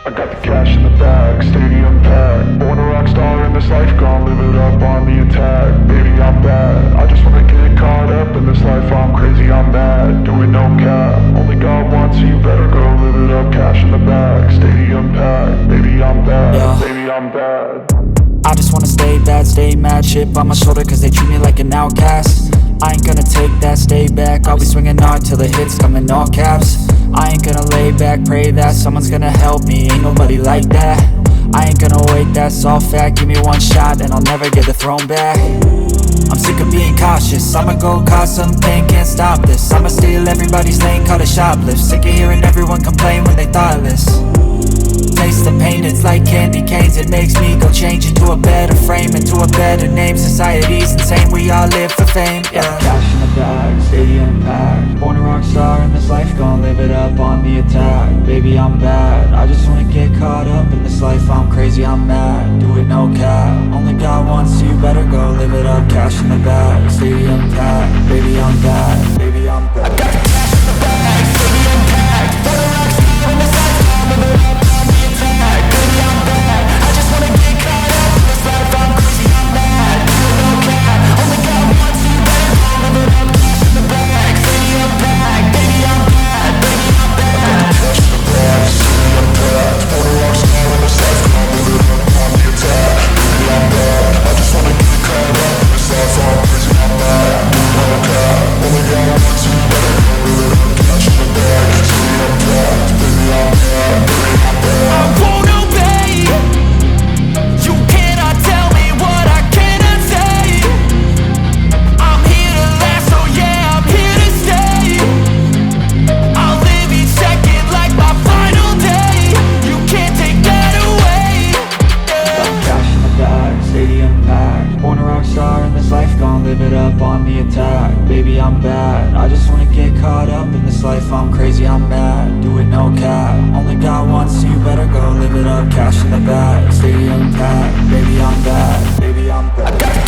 I got the cash in the bag, stadium packed. Born a rock star in this life, gon' live it up on the attack. Baby, I'm bad, I just wanna get caught up in this life. I'm crazy, I'm mad, doing no cap. Only God wants, so you better go live it up. Cash in the bag, stadium packed. Baby, I'm bad, Yeah. baby, I'm bad. I just wanna stay bad, stay mad. Chip on my shoulder cause they treat me like an outcast. I ain't gonna take that, stay back. I'll be swinging hard till the hits come in all caps. I ain't gonna lay back, pray that someone's gonna help me. Ain't nobody like that. I ain't gonna wait, that's all fact. Give me one shot and I'll never get the throne back. I'm sick of being cautious, I'ma go cause some pain, can't stop this. I'ma steal everybody's lane, call it shoplift. Sick of hearing everyone complain when they thoughtless. Taste the pain, it's like candy canes. It makes me go change into a better frame, into a better name. Society's insane, we all live for fame, yeah. Cash in the bag, stadium packed. Born a rock star in this life, gon' live it up on the attack. Baby, I'm bad, I just wanna get caught up in this life. I'm crazy, I'm mad, do it no cap. Only God wants, so you better go live it up. Cash in the bag, stadium packed. Baby, I'm bad, baby, I'm bad. I got the cash in the bag, stadium packed. Born a rock star in this life, gon' live it up on the attack. Baby, I'm bad, I just wanna get caught up in this life. I'm crazy, I'm mad, do it no cap. Only God wants, so you better go live it up. Cash in the bag, stadium packed. Baby, I'm bad, baby, I'm bad. Cash in the bag, stadium packed. Born a rock star in this life, gon' live it up on the attack. Baby, I'm bad, I just wanna get caught up in this life. I'm crazy, I'm mad, do it no cap. Only God wants, so you better go live it up. Cash in the bag, stadium packed. Baby, I'm bad, baby, I'm bad. I won't obey. You cannot tell me what I cannot say. I'm here to last, so yeah, I'm here to stay. I'll live each second like my final day. You can't take that away, yeah. Cash in the bag, stadium packed. Born a rock star in this life, gon' live it up on the attack. Baby, I'm bad, I just wanna get caught up in this life. I'm crazy, I'm mad, do it no cap. Only God wants, so you better go live it up. Cash in the bag, stadium packed. Baby, I'm bad, baby, I'm bad.